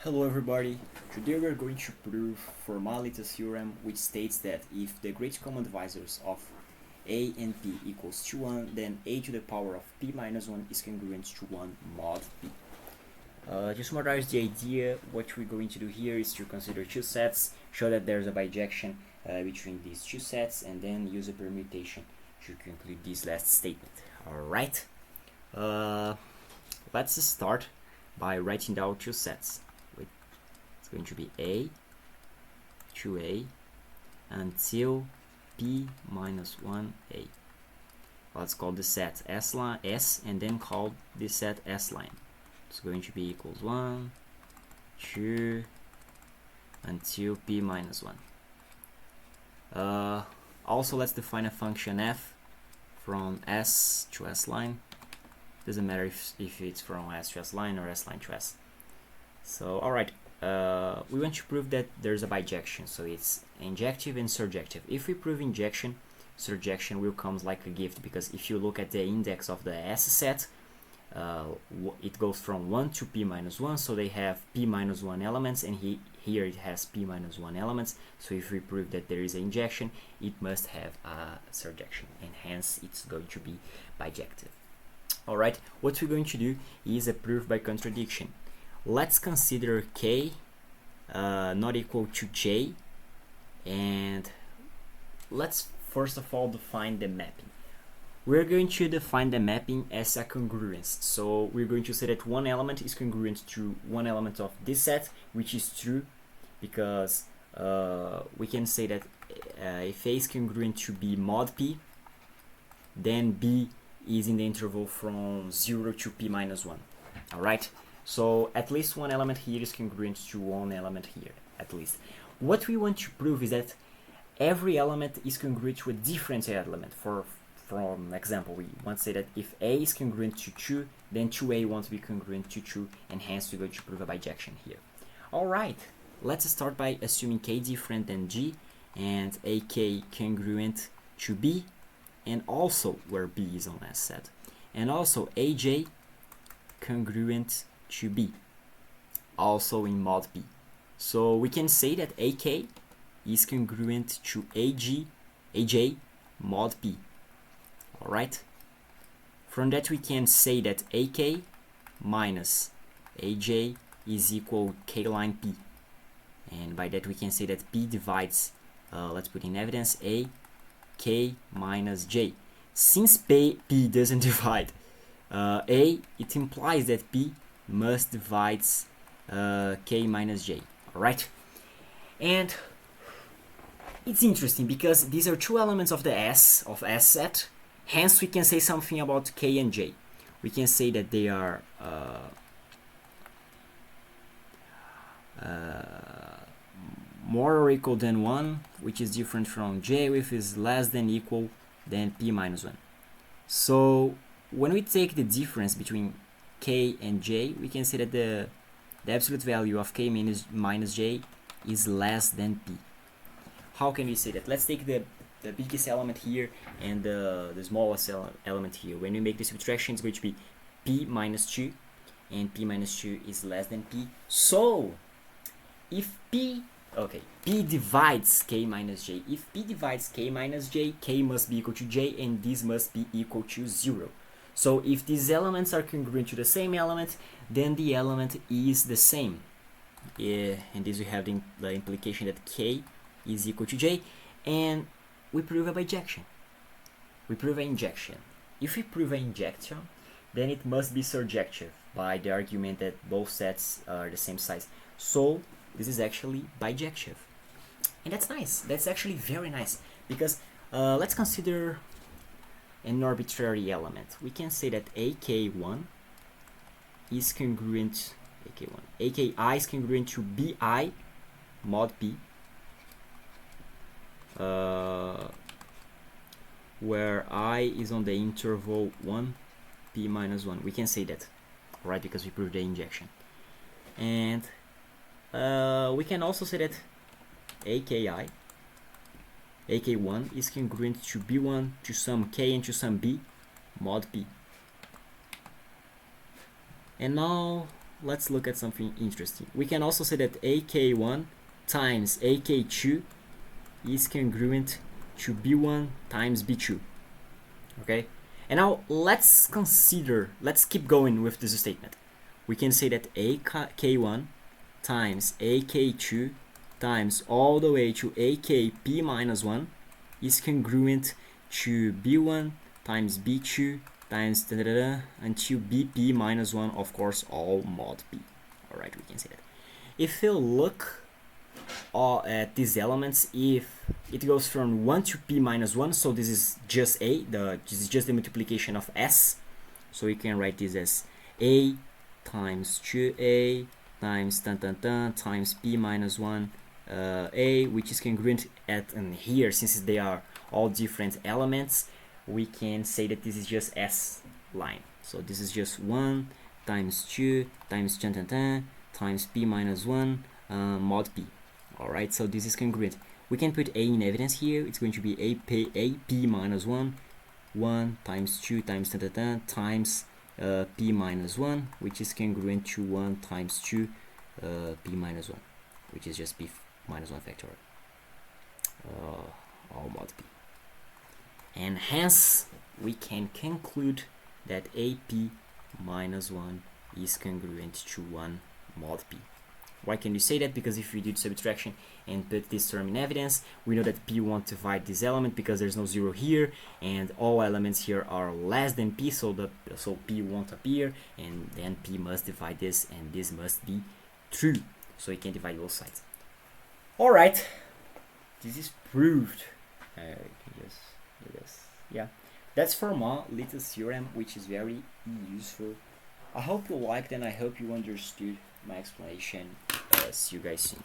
Hello everybody, today we are going to prove formality theorem, which states that if the greatest common divisors of a and p equals to 1, then a to the power of p minus 1 is congruent to 1 mod p. To summarize the idea, what we're going to do here is to consider two sets, show that there's a bijection between these two sets, and then use a permutation to conclude this last statement. Alright, let's start by writing down two sets. It's going to be a to a until p minus 1a. Let's call the set s line s and then call the set s line. It's going to be equals 1, 2 until p minus 1. Also, let's define a function f from s to s line. Doesn't matter if it's from s to s line or s line to s. So alright, we want to prove that there's a bijection, so it's injective and surjective. If we prove injection, surjection will come like a gift, because if you look at the index of the S set, it goes from 1 to p minus 1, so they have p minus 1 elements, and here it has p minus 1 elements. So if we prove that there is an injection, it must have a surjection, and hence it's going to be bijective. Alright, what we're going to do is a proof by contradiction. Let's consider k not equal to j, and let's first of all define the mapping. We're going to define the mapping as a congruence. So we're going to say that one element is congruent to one element of this set, which is true, because we can say that if A is congruent to B mod P, then B is in the interval from 0 to P minus 1. Alright? So at least one element here is congruent to one element here, at least. What we want to prove is that every element is congruent to a different element. From example, we want to say that if A is congruent to 2, then 2A wants to be congruent to 2, and hence we're going to prove a bijection here. Alright, let's start by assuming K different than G, and AK congruent to B, and also where B is on S set. And also AJ congruent to B, also in mod B. So we can say that AK is congruent to AJ mod B. Alright? From that we can say that AK minus AJ is equal K line P. And by that we can say that P divides, let's put in evidence, A, K minus J. Since P doesn't divide A, it implies that P must divide K minus J. Alright? And it's interesting because these are two elements of the S set. Hence we can say something about K and J. We can say that they are more or equal than 1, which is different from J, which is less than equal than P minus 1. So when we take the difference between K and J, we can say that the absolute value of K minus J is less than P. How can we say that? Let's take the biggest element here and the smallest element here. When we make the subtraction, it's going to be P minus 2, and P minus 2 is less than P. So if P divides K minus J. If P divides K minus J, K must be equal to J, and this must be equal to 0. So if these elements are congruent to the same element, then the element is the same. And this we have the implication that K is equal to J, and we prove a bijection. We prove an injection. If we prove an injection, then it must be surjective by the argument that both sets are the same size. So this is actually bijective. And that's nice. That's actually very nice, because let's consider an arbitrary element. We can say that AK1 is congruent, AKI is congruent to BI mod P, where I is on the interval 1, P minus 1. We can say that, right, because we proved the injection. And we can also say that AK1 is congruent to B1 to some K and to some B mod P. And now let's look at something interesting. We can also say that AK1 times AK2 is congruent to B1 times B2. Okay, and now let's keep going with this statement. We can say that AK1 times AK2 times all the way to AKP minus 1 is congruent to B1 times B2 times until BP minus 1, of course, all mod B. Alright, we can say that. If you look at these elements, if it goes from 1 to P minus 1, so this is just A, this is just the multiplication of S, so we can write this as A times 2A times times P minus 1 A, which is congruent at, and here, since they are all different elements, we can say that this is just S line. So this is just 1 times 2 times times P minus 1 mod P. Alright, so this is congruent. We can put A in evidence here. It's going to be AP minus 1 times 2 times times P minus 1, which is congruent to 1 times 2 P minus 1, which is just P minus 1 factorial, all mod P. And hence, we can conclude that AP minus 1 is congruent to 1 mod P. Why can you say that? Because if we did subtraction and put this term in evidence, we know that P won't divide this element because there's no 0 here, and all elements here are less than P, so P won't appear, and then P must divide this, and this must be true. So it can divide both sides. Alright, this is proved. I can just do this. Yeah, that's fermat little theorem, which is very useful. I hope you liked and I hope you understood my explanation. See you guys soon.